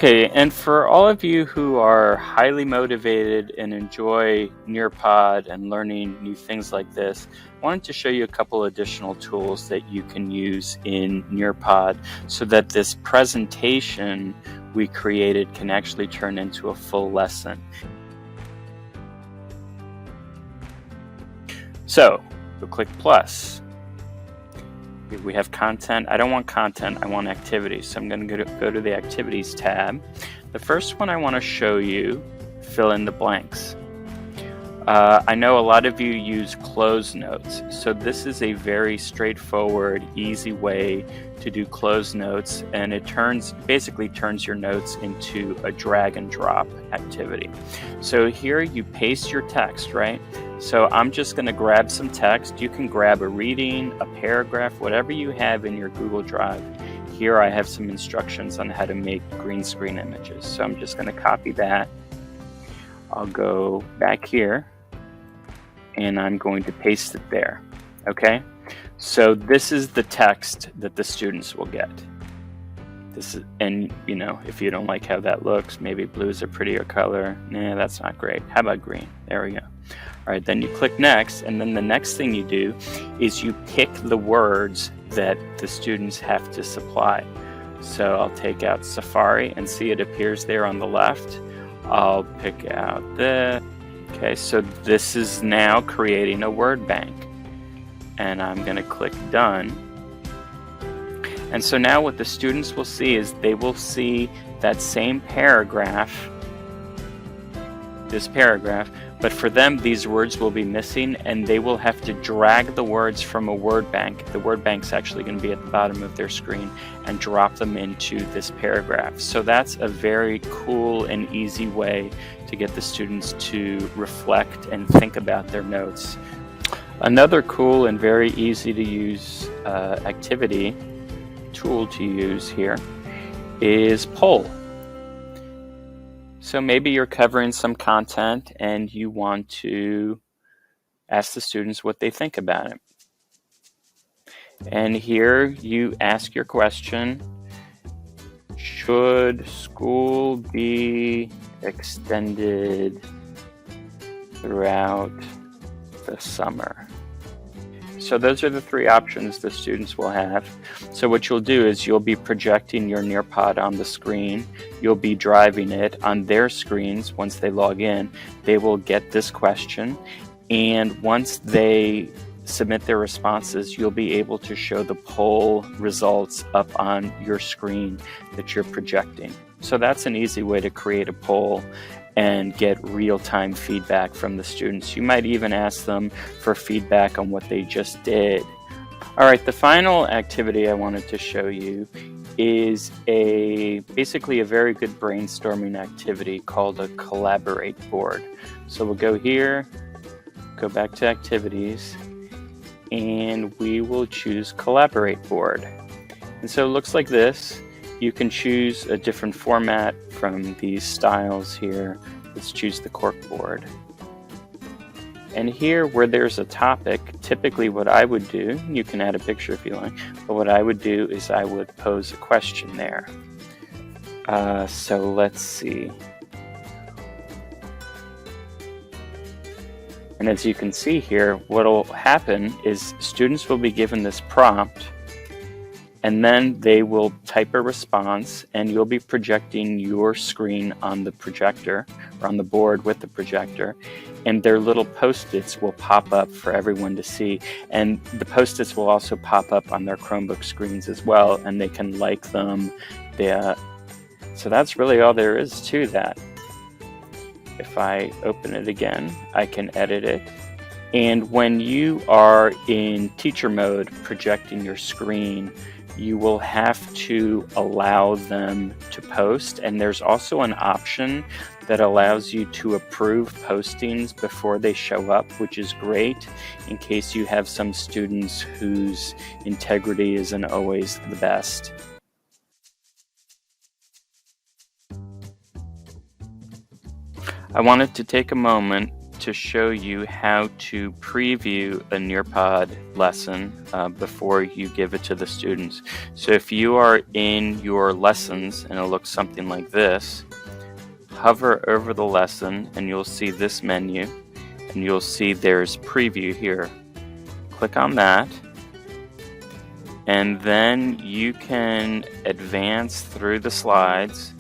Okay, and for all of you who are highly motivated and enjoy Nearpod and learning new things like this, I wanted to show you a couple additional tools that you can use in Nearpod so that this presentation we created can actually turn into a full lesson. So, we'll click plus. We have content. I don't want content, I want activities. So I'm going to go to the activities tab. The first one I want to show you, fill in the blanks. I know a lot of you use close notes, so this is a very straightforward, easy way to do close notes, and it basically turns your notes into a drag and drop activity. So here you paste your text, right? So I'm just going to grab some text. You can grab a reading, a paragraph, whatever you have in your Google Drive. Here I have some instructions on how to make green screen images. So I'm just going to copy that. I'll go back here and I'm going to paste it there. Okay? So this is the text that the students will get. And you know, if you don't like how that looks, maybe blue is a prettier color. Nah, that's not great. How about green? There we go. All right, then you click next, and then the next thing you do is you pick the words that the students have to supply. So I'll take out Safari and see it appears there on the left. I'll pick out this. Okay, so this is now creating a word bank. And I'm going to click done. And so now what the students will see is they will see that same paragraph, this paragraph, but for them these words will be missing and they will have to drag the words from a word bank. The word bank's actually going to be at the bottom of their screen and drop them into this paragraph. So that's a very cool and easy way to get the students to reflect and think about their notes. Another cool and very easy to use activity tool to use here is poll. So maybe you're covering some content and you want to ask the students what they think about it. And here you ask your question: should school be extended throughout the summer? So those are the three options the students will have. So what you'll do is you'll be projecting your Nearpod on the screen. You'll be driving it on their screens. Once they log in, they will get this question. And once they submit their responses, you'll be able to show the poll results up on your screen that you're projecting. So that's an easy way to create a poll and get real-time feedback from the students. You might even ask them for feedback on what they just did. All right, the final activity I wanted to show you is basically a very good brainstorming activity called a collaborate board. So we'll go here, go back to activities, and we will choose collaborate board. And so it looks like this. You can choose a different format from these styles here. Let's choose the corkboard. And here where there's a topic, typically what I would do, you can add a picture if you like, but what I would do is I would pose a question there. So let's see. And as you can see here, what will happen is students will be given this prompt, and then they will type a response, and you'll be projecting your screen on the projector, or on the board with the projector, and their little post-its will pop up for everyone to see. And the post-its will also pop up on their Chromebook screens as well, and they can like them. So that's really all there is to that. If I open it again, I can edit it. And when you are in teacher mode projecting your screen, you will have to allow them to post, and there's also an option that allows you to approve postings before they show up, which is great in case you have some students whose integrity isn't always the best. I wanted to take a moment to show you how to preview a Nearpod lesson before you give it to the students. So if you are in your lessons and it looks something like this, hover over the lesson and you'll see this menu, and you'll see there's preview here. Click on that, and then you can advance through the slides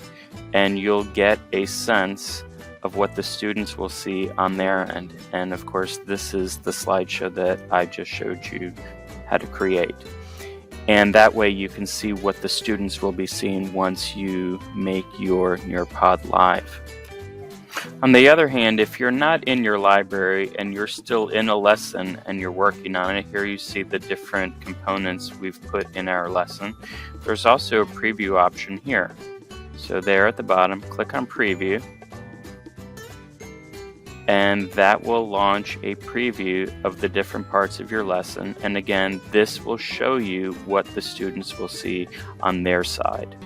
and you'll get a sense of what the students will see on their end. And of course, this is the slideshow that I just showed you how to create. And that way you can see what the students will be seeing once you make your Nearpod live. On the other hand, if you're not in your library and you're still in a lesson and you're working on it, here you see the different components we've put in our lesson. There's also a preview option here. So there at the bottom, click on preview, and that will launch a preview of the different parts of your lesson. And again, this will show you what the students will see on their side.